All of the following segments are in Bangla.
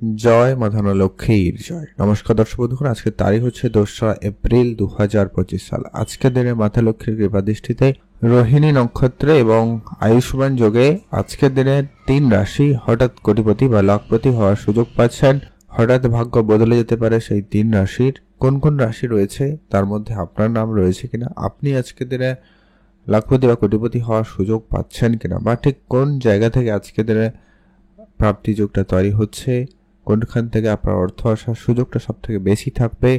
জয় মা ধনলক্ষ্মীর জয়। নমস্কার দর্শক বন্ধুগণ, আজকের তারিখ হচ্ছে 2রা এপ্রিল 2025 সাল। আজকের দিনে মাতা লক্ষ্মীর কৃপা দৃষ্টিতে রোহিণী নক্ষত্রে এবং আয়ুষ্মান যোগে আজকের দিনে 3 রাশি হঠাৎ কোটিপতি বা লাখপতি হওয়ার সুযোগ পাচ্ছেন। হঠাৎ ভাগ্য বদলে যেতে পারে সেই 3 রাশির। কোন কোন রাশি রয়েছে, তার মধ্যে আপনার নাম রয়েছে কিনা, আপনি আজকের দিনে লাখপতি বা কোটিপতি হওয়ার সুযোগ পাচ্ছেন কিনা, বা ঠিক কোন জায়গা থেকে আজকের দিনে প্রাপ্তি যোগটা তৈরি হচ্ছে, কোনখান থেকে আপনার অর্থ আসার সুযোগটা সব থেকে বেশি থাকবে,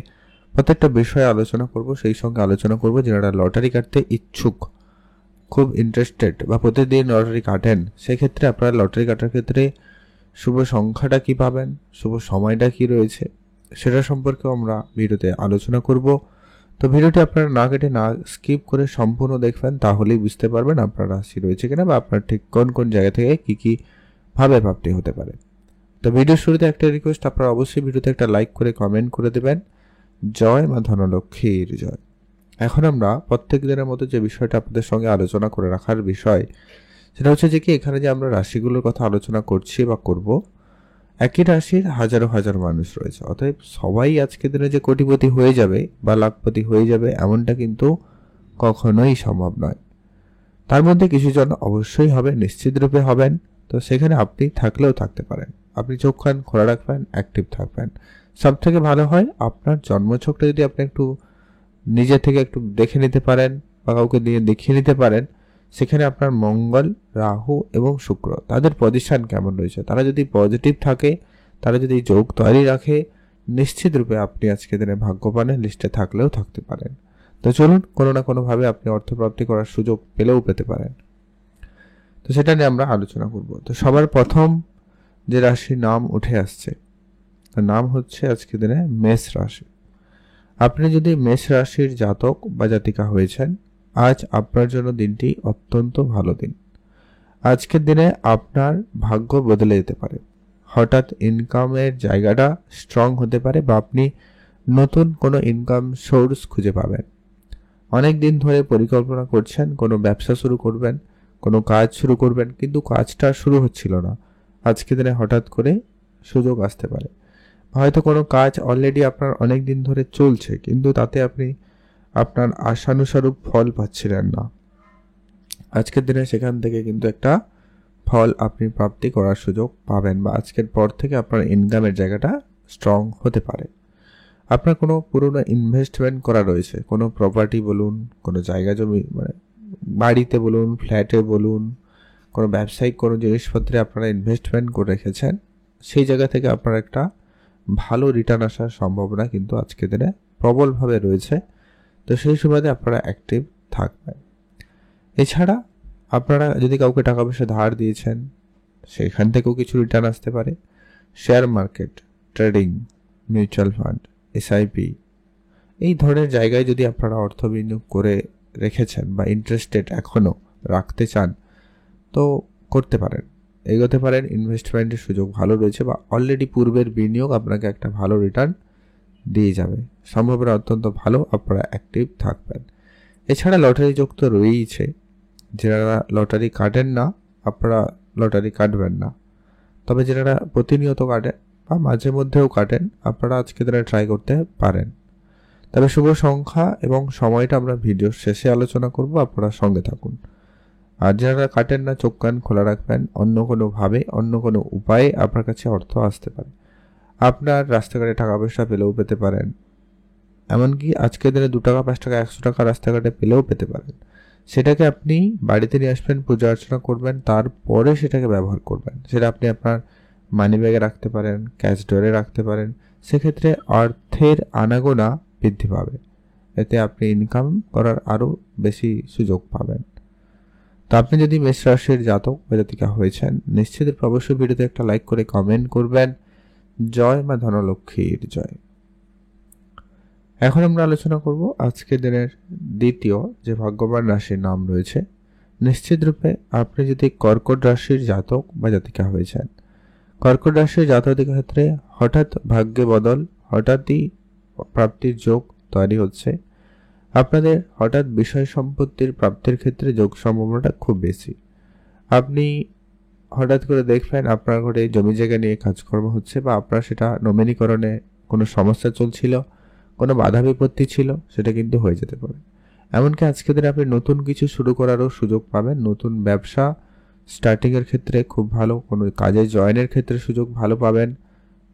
প্রত্যেকটা বিষয়ে আলোচনা করব। সেই সঙ্গে আলোচনা করব যারা লটারি কাটতে ইচ্ছুক, খুব ইন্টারেস্টেড বা প্রতিদিন লটারি কাটেন, সেক্ষেত্রে আপনারা লটারি কাটার ক্ষেত্রে শুভ সংখ্যাটা কি পাবেন, শুভ সময়টা কি রয়েছে, সেটা সম্পর্কেও আমরা ভিডিওতে আলোচনা করব। তো ভিডিওটি আপনারা না কেটে না স্কিপ করে সম্পূর্ণ দেখবেন, তাহলেই বুঝতে পারবেন আপনার রাশি রয়েছে কিনা বা আপনার ঠিক কোন কোন জায়গা থেকে কি ভাবে প্রাপ্তি হতে পারে। তো ভিডিওর শুরুতে একটা রিকোয়েস্ট, আপনারা অবশ্যই ভিডিওতে একটা লাইক করে কমেন্ট করে দেবেন। জয় মা ধনলক্ষ্মীর জয়। এখন আমরা প্রত্যেক দিনের মতো যে বিষয়টা আপনাদের সঙ্গে আলোচনা করে রাখার বিষয়, সেটা হচ্ছে যে কি এখানে যে আমরা রাশিগুলোর কথা আলোচনা করছি বা করব, একই রাশির হাজারো হাজার মানুষ রয়েছে। অতএব সবাই আজকের দিনে যে কোটিপতি হয়ে যাবে বা লাখপতি হয়ে যাবে এমনটা কিন্তু কখনোই সম্ভব নয়। তার মধ্যে কিছু জন অবশ্যই হবে, নিশ্চিত রূপে হবেন। তো সেখানে আপনি থাকলেও থাকতে পারেন। আপনি চোখ কান খোলা রাখবেন, অ্যাক্টিভ থাকবেন। সব থেকে ভালো হয় আপনার জন্মছকটা যদি আপনি একটু নিজে থেকে একটু দেখে নিতে পারেন বা কাউকে দিয়ে দেখিয়ে নিতে পারেন, সেখানে আপনার মঙ্গল, রাহু এবং শুক্র তাদের পজিশন কেমন রয়েছে, তারা যদি পজিটিভ থাকে, তারা যদি যোগ তৈরি রাখে, নিশ্চিত রূপে আপনি আজকে দিনে ভাগ্যবানের লিস্টে থাকলেও থাকতে পারেন। তো চলুন, কোনো না কোনোভাবে আপনি অর্থপ্রাপ্তি করার সুযোগ পেলেও পেতে পারেন। তো সেটা নিয়ে আমরা আলোচনা করব। তো সবার প্রথম যে রাশির নাম উঠে আসছে, তার নাম হচ্ছে আজকের দিনে মেষ রাশি। আপনি যদি মেষ রাশির জাতক বা জাতিকা হয়েছেন, আজ আপনার জন্য দিনটি অত্যন্ত ভালো দিন। আজকের দিনে আপনার ভাগ্য বদলে যেতে পারে। হঠাৎ ইনকামের জায়গাটা স্ট্রং হতে পারে বা আপনি নতুন কোনো ইনকাম সোর্স খুঁজে পাবেন। অনেক দিন ধরে পরিকল্পনা করছেন কোনো ব্যবসা শুরু করবেন, কোনো কাজ শুরু করবেন, কিন্তু কাজটা শুরু হচ্ছিল না। আজকের দিনে হঠাৎ করে সুযোগ আসতে পারে। হয়তো কোনো কাজ অলরেডি আপনার অনেক দিন ধরে চলছে, কিন্তু তাতে আপনি আপনার আশানুসারূপ ফল পাচ্ছিলেন না। আজকের দিনে সেখান থেকে কিন্তু একটা ফল আপনি প্রাপ্তি করার সুযোগ পাবেন, বা আজকের পর থেকে আপনার ইনকামের জায়গাটা স্ট্রং হতে পারে। আপনার কোনো পুরনো ইনভেস্টমেন্ট করা রয়েছে, কোনো প্রপার্টি বলুন, কোনো জায়গা জমি, মানে বাড়িতে বলুন, ফ্ল্যাটে বলুন, কোনো ব্যবসায়িক কোনো জিনিসপত্রে আপনারা ইনভেস্টমেন্ট করে রেখেছেন, সেই জায়গা থেকে আপনার একটা ভালো রিটার্ন আসার সম্ভাবনা কিন্তু আজকের দিনে প্রবলভাবে রয়েছে। তো সেই সুবাদে আপনারা অ্যাক্টিভ থাকবেন। এছাড়া আপনারা যদি কাউকে টাকা পয়সা ধার দিয়েছেন, সেখান থেকেও কিছু রিটার্ন আসতে পারে। Share market, trading, mutual fund, SIP, এই ধরনের জায়গায় যদি আপনারা অর্থ বিনিয়োগ করে রেখেছেন বা ইন্টারেস্টেড এখনও রাখতে চান, তো করতে পারেন, এগোতে পারেন। ইনভেস্টমেন্টের সুযোগ ভালো রয়েছে, বা অলরেডি পূর্বের বিনিয়োগ আপনাকে একটা ভালো রিটার্ন দিয়ে যাবে। সম্ভাবনা অত্যন্ত ভালো, আপনারা অ্যাক্টিভ থাকবেন। এছাড়া লটারি যোগ তো রয়েইছে। যারা লটারি কাটেন না, আপনারা লটারি কাটবেন না। তবে যারা প্রতিনিয়ত কাটেন বা মাঝে মধ্যেও কাটেন, আপনারা আজকে তারা ট্রাই করতে পারেন। তবে শুভ সংখ্যা এবং সময়টা আমরা ভিডিওর শেষে আলোচনা করব, আপনারা সঙ্গে থাকুন। আর যারা কাটেন না, চোখ কান খোলা রাখবেন। অন্য কোনোভাবে, অন্য কোনো উপায়ে আপনার কাছে অর্থ আসতে পারে। আপনার রাস্তাঘাটে টাকা পয়সা পেলেও পেতে পারেন, এমনকি আজকের দিনে 2 টাকা, 5 টাকা, 100 টাকা রাস্তাঘাটে পেলেও পেতে পারেন। সেটাকে আপনি বাড়িতে নিয়ে আসবেন, পূজা অর্চনা করবেন, তারপরে সেটাকে ব্যবহার করবেন। সেটা আপনি আপনার মানি ব্যাগে রাখতে পারেন, ক্যাশ ড্রয়ারে রাখতে পারেন। সেক্ষেত্রে অর্থের আনাগোনা বৃদ্ধি পাবে, এতে আপনি ইনকাম করার আরও বেশি সুযোগ পাবেন। তো আপনি যদি মেষ রাশির জাতক বা জাতিকা হয়েছেন, নিশ্চিত অবশ্যই ভিডিওতে একটা লাইক করে কমেন্ট করবেন। জয় মা ধনলক্ষ্মীর জয়। এখন আমরা আলোচনা করব আজকের দিনের দ্বিতীয় যে ভাগ্যবান রাশির নাম রয়েছে। নিশ্চিত রূপে আপনি যদি কর্কট রাশির জাতক বা জাতিকা হয়েছেন, কর্কট রাশির জাতকের ক্ষেত্রে হঠাৎ ভাগ্যে বদল, হঠাৎই প্রাপ্তির যোগ তৈরি হচ্ছে। আপনাদের হঠাৎ বিষয় সম্পত্তির প্রাপ্তির ক্ষেত্রে যোগ সম্ভাবনাটা খুব বেশি। আপনি হঠাৎ করে দেখবেন আপনার ঘরে জমি জায়গা নিয়ে কাজকর্ম হচ্ছে, বা আপনার সেটা নমিনীকরণে কোনো সমস্যা চলছিল, কোনো বাধা বিপত্তি ছিল, সেটা কিন্তু হয়ে যেতে পারে। এমনকি আজকের দিনে আপনি নতুন কিছু শুরু করারও সুযোগ পাবেন। নতুন ব্যবসা স্টার্টিংয়ের ক্ষেত্রে খুব ভালো, কোনো কাজে জয়েনের ক্ষেত্রে সুযোগ ভালো পাবেন।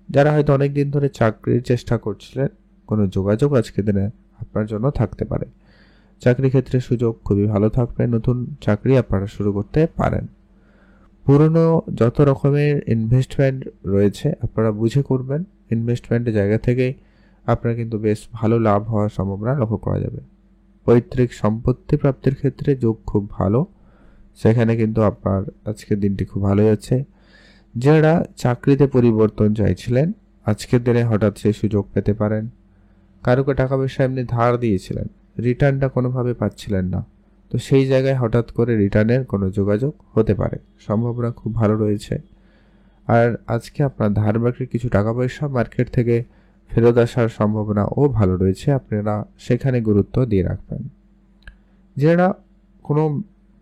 যারা হয়তো অনেক দিন ধরে চাকরির চেষ্টা করছিলেন, কোনো যোগাযোগ আজকের দিনে আপনার জন্য থাকতে পারে। চাকরি ক্ষেত্রে সুযোগ খুবই ভালো থাকবে, নতুন চাকরি আপনারা শুরু করতে পারেন। পুরনো যত রকমের ইনভেস্টমেন্ট রয়েছে আপনারা বুঝে করবেন। ইনভেস্টমেন্টের জায়গা থেকেই আপনার কিন্তু বেশ ভালো লাভ হওয়ার সম্ভাবনা লক্ষ্য করা যাবে। পৈতৃক সম্পত্তি প্রাপ্তির ক্ষেত্রে যোগ খুব ভালো, সেখানে কিন্তু আপনার আজকের দিনটি খুব ভালো যাচ্ছে। যারা চাকরিতে পরিবর্তন চাইছিলেন, আজকের দিনে হঠাৎ সেই সুযোগ পেতে পারেন। কারোকে টাকা পয়সা এমনি ধার দিয়েছিলেন, রিটার্নটা কোনোভাবে পাচ্ছিলেন না, তো সেই জায়গায় হঠাৎ করে রিটার্নের কোনো যোগাযোগ হতে পারে, সম্ভাবনা খুব ভালো রয়েছে। আর আজকে আপনার ধার বাকির কিছু টাকা পয়সা মার্কেট থেকে ফেরত আসার সম্ভাবনাও ভালো রয়েছে, আপনারা সেখানে গুরুত্ব দিয়ে রাখবেন। যারা কোনো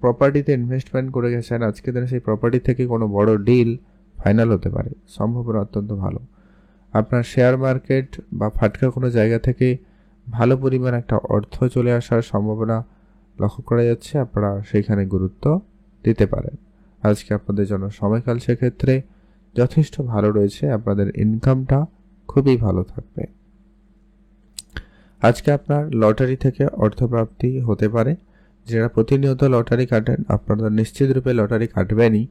প্রপার্টিতে ইনভেস্টমেন্ট করে গেছেন, আজকে দিনে সেই প্রপার্টি থেকে কোনো বড় ডিল ফাইনাল হতে পারে, সম্ভাবনা অত্যন্ত ভালো। আপনার শেয়ার মার্কেট বা ফাটকা কোনো জায়গা থেকে ভালো পরিমাণ একটা অর্থ চলে আসার সম্ভাবনা লক্ষ্য করা যাচ্ছে, আপনারা সেইখানে গুরুত্ব দিতে পারেন। আজকে আপনাদের জন্য সময়কাল সেক্ষেত্রে যথেষ্ট ভালো রয়েছে, আপনাদের ইনকামটা খুবই ভালো থাকবে। আজকে আপনার লটারি থেকে অর্থপ্রাপ্তি হতে পারে। যারা প্রতিনিয়ত লটারি কাটেন, আপনারা নিশ্চিত রূপে লটারি কাটবেনই।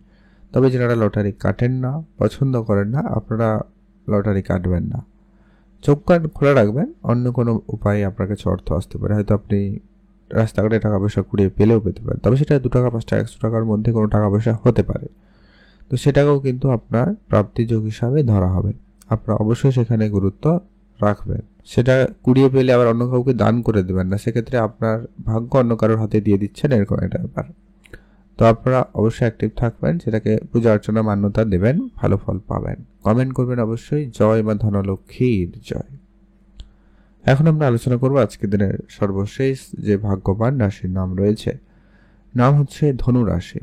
তবে যারা লটারি কাটেন না, পছন্দ করেন না, আপনারা লটারি কাটবেন না। চোখ কান খোলা রাখবেন, অন্য কোনো উপায়ে আপনার কাছে অর্থ আসতে পারে। হয়তো আপনি রাস্তাঘাটে টাকা পয়সা কুড়িয়ে পেলেও পেতে পারেন, তবে সেটা 2 টাকা 5 টাকা 100 টাকার মধ্যে কোনো টাকা পয়সা হতে পারে, তো সেটাকেও কিন্তু আপনার প্রাপ্তিযোগ হিসাবে ধরা হবে। আপনারা অবশ্যই সেখানে গুরুত্ব রাখবেন। সেটা কুড়িয়ে পেলে আবার অন্য কাউকে দান করে দেবেন না, সেক্ষেত্রে আপনার ভাগ্য অন্য কারোর হাতে দিয়ে দিচ্ছেন, এরকম একটা ব্যাপার। তো আপনারা অবশ্যই অ্যাক্টিভ থাকবেন, সেটাকে পূজা অর্চনা মান্যতা দেবেন, ভালো ফল পাবেন। কমেন্ট করবেন অবশ্যই জয় মা ধনলক্ষ্মীর জয়। এখন আমরা আলোচনা করব আজকের দিনের সর্বশেষ যে ভাগ্যবান রাশির নাম রয়েছে, নাম হচ্ছে ধনু রাশি।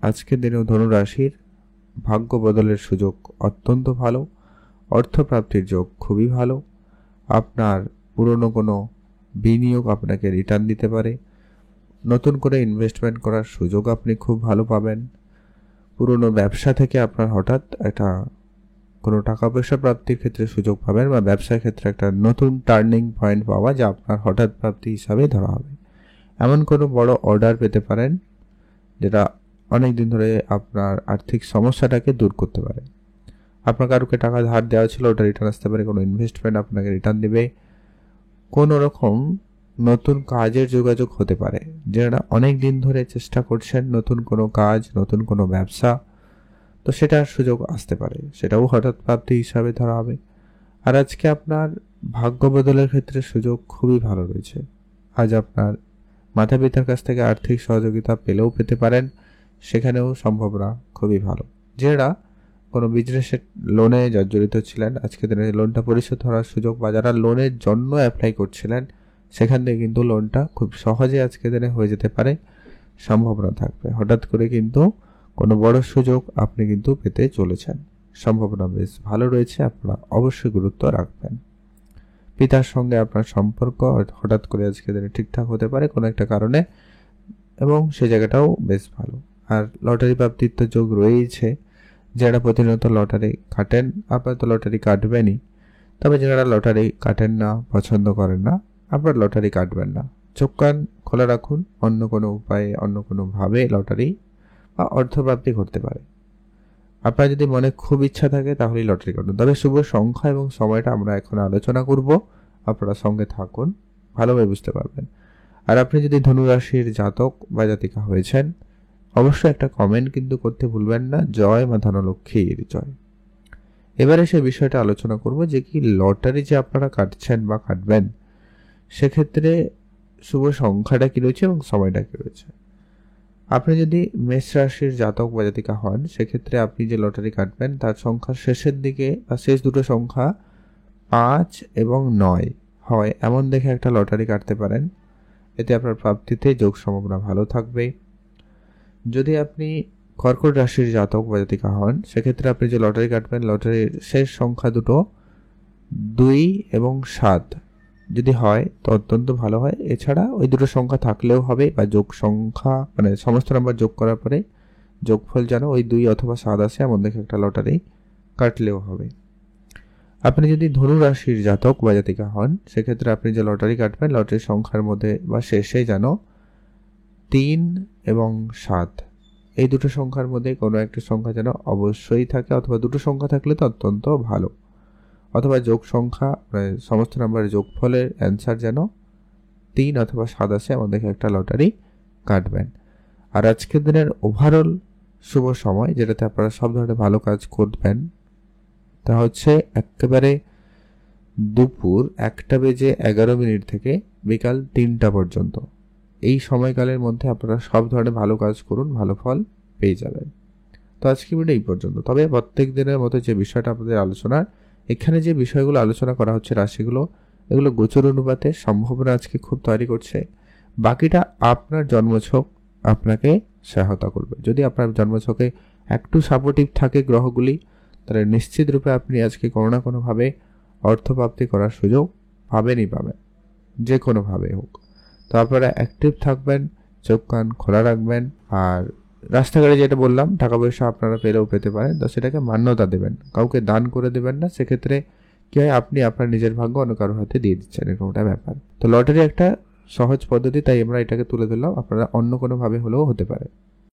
আজকের দিনেও ধনু রাশির ভাগ্য বদলের সুযোগ অত্যন্ত ভালো, অর্থপ্রাপ্তির যোগ খুবই ভালো। আপনার পুরনো কোনো বিনিয়োগ আপনাকে রিটার্ন দিতে পারে, নতুন করে ইনভেস্টমেন্ট করার সুযোগ আপনি খুব ভালো পাবেন। পুরনো ব্যবসা থেকে আপনার হঠাৎ একটা কোনো টাকা পয়সা প্রাপ্তির ক্ষেত্রে সুযোগ পাবেন, বা ব্যবসার ক্ষেত্রে একটা নতুন টার্নিং পয়েন্ট পাওয়া যা আপনার হঠাৎ প্রাপ্তি হিসাবে ধরা হবে। এমন কোনো বড় অর্ডার পেতে পারেন যেটা অনেক দিন ধরে আপনার আর্থিক সমস্যাটাকে দূর করতে পারে। আপনার কারোকে টাকা ধার দেওয়া ছিল, ওটা রিটার্ন আসতে পারে, কোনো ইনভেস্টমেন্ট আপনাকে রিটার্ন দেবে, কোনো রকম নতুন কাজের যোগাযোগ হতে পারে। যারা অনেক দিন ধরে চেষ্টা করছেন নতুন কোনো কাজ, নতুন কোনো ব্যবসা, তো সেটার সুযোগ আসতে পারে, সেটাও হঠাৎ প্রাপ্তি হিসাবে ধরা হবে। আর আজকে আপনার ভাগ্য বদলের ক্ষেত্রে সুযোগ খুবই ভালো রয়েছে। আজ আপনার মাতা পিতার কাছ থেকে আর্থিক সহযোগিতা পেলেও পেতে পারেন, সেখানেও সম্ভাবনা খুবই ভালো। যারা কোনো বিজনেসের লোনে জর্জরিত ছিলেন, আজকে দিনে লোনটা পরিশোধ করার সুযোগ, বা যারা লোনের জন্য অ্যাপ্লাই করছিলেন, সেখান থেকে কিন্তু লোনটা খুব সহজে আজকে দিনে হয়ে যেতে পারে, সম্ভাবনা থাকবে। হঠাৎ করে কিন্তু কোনো বড় সুযোগ আপনি কিন্তু পেতে চলেছেন, সম্ভাবনা বেশ ভালো রয়েছে, আপনারা অবশ্যই গুরুত্ব রাখবেন। পিতার সঙ্গে আপনার সম্পর্ক হঠাৎ করে আজকে দিনে ঠিকঠাক হতে পারে কোনো একটা কারণে, এবং সে জায়গাটাও বেশ ভালো। আর লটারি প্রাপ্তির তো যোগ রয়েছে। যারা প্রতিনিয়ত লটারি কাটেন, আপনারা তো লটারি কাটবেনই, তবে যারা লটারি কাটেন না, পছন্দ করেন না, আপনারা লটারি কাটবেন না। চোখ কান খোলা রাখুন, অন্য কোনো উপায়ে, অন্য কোনোভাবে লটারি বা অর্থপ্রাপ্তি ঘটতে পারে। আপনার যদি মনে খুব ইচ্ছা থাকে তাহলেই লটারি কাটুন, তবে শুভ সংখ্যা এবং সময়টা আমরা এখন আলোচনা করব, আপনারা সঙ্গে থাকুন, ভালোভাবে বুঝতে পারবেন। আর আপনি যদি ধনুরাশির জাতক বা জাতিকা হয়েছেন, অবশ্যই একটা কমেন্ট কিন্তু করতে ভুলবেন না, জয় মা ধনলক্ষ্মীর জয়। এবারে সে বিষয়টা আলোচনা করব যে কি লটারি যে আপনারা কাটছেন বা কাটবেন, সেক্ষেত্রে শুভ সংখ্যাটা কি রয়েছে এবং সময়টা কি রয়েছে। আপনি যদি মেষ রাশির জাতক বা জাতিকা হন, সেক্ষেত্রে আপনি যে লটারি কাটবেন তার সংখ্যা শেষের দিকে বা শেষ দুটো সংখ্যা 5 এবং 9 হয় এমন দেখে একটা লটারি কাটতে পারেন, এতে আপনার প্রাপ্তিতে যোগ সম্ভাবনা ভালো থাকবে। যদি আপনি কর্কট রাশির জাতক বা জাতিকা হন, সেক্ষেত্রে আপনি যে লটারি কাটবেন, লটারির শেষ সংখ্যা দুটো 2 এবং 7 যদি হয় তো অত্যন্ত ভালো হয়। এছাড়া ওই দুটো সংখ্যা থাকলেও হবে, বা যোগ সংখ্যা মানে সমস্ত নাম্বার যোগ করার পরে যোগফল যেন ওই 2 অথবা 7 আসে এমন দেখে একটা লটারি কাটলেও হবে। আপনি যদি ধনু রাশির জাতক বা জাতিকা হন, সেক্ষেত্রে আপনি যে লটারি কাটবেন, লটারির সংখ্যার মধ্যে বা শেষে যেন 3 এবং 7 এই দুটো সংখ্যার মধ্যে কোনো একটা সংখ্যা যেন অবশ্যই থাকে, অথবা দুটো সংখ্যা থাকলে তো অত্যন্ত ভালো, অথবা যোগ সংখ্যা মানে সমস্ত নাম্বারের যোগফলের অ্যান্সার যেন 3 অথবা 7 আসে এমন দেখে একটা লটারি কাটবেন। আর আজকের দিনের ওভারঅল শুভ সময় যেটাতে আপনারা সব ধরনের ভালো কাজ করবেন তা হচ্ছে একেবারে দুপুর 1:11 থেকে বিকাল 3টা পর্যন্ত। এই সময়কালের মধ্যে আপনারা সব ধরনের ভালো কাজ করুন, ভালো ফল পেয়ে যাবেন। তো আজকে ভিডিও এই পর্যন্ত। তবে প্রত্যেক দিনের মতো যে বিষয়টা আপনাদের আলোচনার, এখানে যে বিষয়গুলো আলোচনা করা হচ্ছে রাশিগুলো, এগুলো গোচর অনুপাতে সম্ভাবনা আজকে খুব তৈরি করছে। বাকিটা আপনার জন্মছক আপনাকে সহায়তা করবে। যদি আপনার জন্মছকে একটু সাপোর্টিভ থাকে গ্রহগুলি, তাহলে নিশ্চিত রূপে আপনি আজকে কোনো না কোনোভাবে অর্থপ্রাপ্তি করার সুযোগ পাবেনই পাবেন, যে কোনোভাবে হোক। তো আপনারা অ্যাক্টিভ থাকবেন, চোখ কান খোলা রাখবেন, আর রাস্তাঘাটে যেটা বললাম টাকা পয়সা আপনারা পেলেও পেতে পারেন, তো সেটাকে মান্যতা দেবেন, কাউকে দান করে দেবেন না। সেক্ষেত্রে কি হয়, আপনি আপনার নিজের ভাগ্য অন্য কারোর হাতে দিয়ে দিচ্ছেন, এরকম একটা ব্যাপার। তো লটারি একটা সহজ পদ্ধতি, তাই আমরা এটাকে তুলে ধরলাম, আপনারা অন্য কোনোভাবে হলেও হতে পারে।